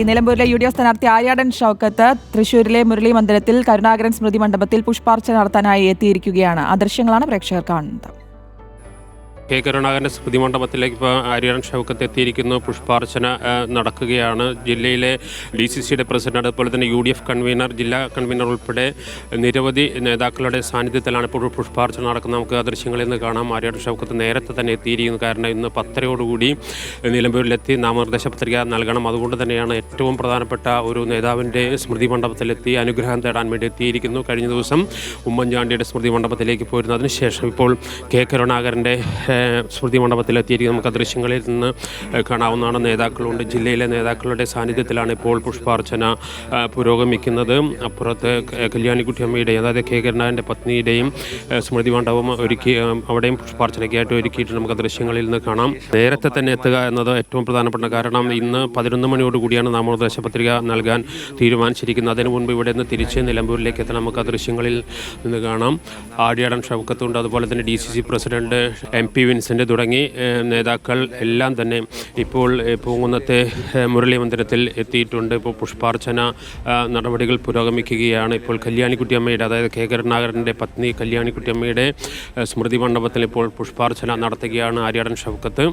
നിലമ്പൂരിലെ UDF സ്ഥാനാർത്ഥി ആര്യാടൻ ഷൗക്കത്ത് തൃശൂരിലെ മുരളി മന്ദിരത്തിൽ കരുണാകരൻ സ്മൃതി മണ്ഡപത്തിൽ പുഷ്പാർച്ചന നടത്താനായി എത്തിയിരിക്കുകയാണ്. ആ ദൃശ്യങ്ങളാണ് പ്രേക്ഷകർ കാണുന്നത്. കെ കരുണാകരൻ്റെ സ്മൃതി മണ്ഡപത്തിലേക്ക് ഇപ്പോൾ ആര്യാടൻ ഷൗക്കത്ത് എത്തിയിരിക്കുന്നു. പുഷ്പാർച്ചന നടക്കുകയാണ്. ജില്ലയിലെ DCCയുടെ പ്രസിഡന്റ്, അതുപോലെ തന്നെ UDF കൺവീനർ, ജില്ലാ കൺവീനർ ഉൾപ്പെടെ നിരവധി നേതാക്കളുടെ സാന്നിധ്യത്തിലാണ് ഇപ്പോൾ പുഷ്പാർച്ചന നടക്കുന്നത്. നമുക്ക് ആ ദൃശ്യങ്ങളിൽ നിന്ന് കാണാം. ആര്യാടൻ ഷൗക്കത്ത് നേരത്തെ തന്നെ എത്തിയിരിക്കുന്നു. കാരണം ഇന്ന് 10:30 നിലമ്പൂരിലെത്തി നാമനിർദ്ദേശ പത്രിക നൽകണം. അതുകൊണ്ട് തന്നെയാണ് ഏറ്റവും പ്രധാനപ്പെട്ട ഒരു നേതാവിൻ്റെ സ്മൃതി മണ്ഡപത്തിലെത്തി അനുഗ്രഹം തേടാൻ വേണ്ടി എത്തിയിരിക്കുന്നു. കഴിഞ്ഞ ദിവസം ഉമ്മൻചാണ്ടിയുടെ സ്മൃതി മണ്ഡപത്തിലേക്ക് പോയിരുന്നു. അതിനുശേഷം ഇപ്പോൾ കെ കരുണാകരൻ്റെ സ്മൃതി മണ്ഡപത്തിലെത്തിയിരിക്കും. നമുക്ക് ദൃശ്യങ്ങളിൽ നിന്ന് കാണാവുന്നതാണ്. നേതാക്കളുണ്ട്. ജില്ലയിലെ നേതാക്കളുടെ സാന്നിധ്യത്തിലാണ് ഇപ്പോൾ പുഷ്പാർച്ചന പുരോഗമിക്കുന്നത്. അപ്പുറത്ത് കല്യാണിക്കുട്ടിയമ്മയുടെയും, അതായത് കെ കരുണാകരൻ്റെ പത്നിയുടെയും സ്മൃതി മണ്ഡപം ഒരുക്കി, അവിടെയും പുഷ്പാർച്ചനയ്ക്കായിട്ട് ഒരുക്കിയിട്ട് നമുക്ക് ദൃശ്യങ്ങളിൽ നിന്ന് കാണാം. നേരത്തെ തന്നെ എത്തുക എന്നത് ഏറ്റവും പ്രധാനപ്പെട്ട, കാരണം ഇന്ന് 11 മണിയോടുകൂടിയാണ് നാമനിർദ്ദേശ പത്രിക നൽകാൻ തീരുമാനിച്ചിരിക്കുന്നത്. അതിനു മുൻപ് ഇവിടെ നിന്ന് തിരിച്ച് നിലമ്പൂരിലേക്ക് എത്താൻ നമുക്ക് ആ ദൃശ്യങ്ങളിൽ നിന്ന് കാണാം. ആര്യാടൻ ഷൗക്കത്തുണ്ട്, അതുപോലെ തന്നെ DCC പ്രസിഡന്റ് MP വിൻസെൻ്റ് തുടങ്ങി നേതാക്കൾ എല്ലാം തന്നെ ഇപ്പോൾ പൂങ്കുന്നത്തെ മുരളി മന്ദിരത്തിൽ എത്തിയിട്ടുണ്ട്. ഇപ്പോൾ പുഷ്പാർച്ചന നടപടികൾ പുരോഗമിക്കുകയാണ്. ഇപ്പോൾ കല്യാണിക്കുട്ടിയമ്മയുടെ, അതായത് കെ കരുണാകരൻ്റെ പത്നി കല്യാണിക്കുട്ടിയമ്മയുടെ സ്മൃതി മണ്ഡപത്തിൽ ഇപ്പോൾ പുഷ്പാർച്ചന നടത്തുകയാണ് ആര്യാടൻ ഷൗക്കത്ത്.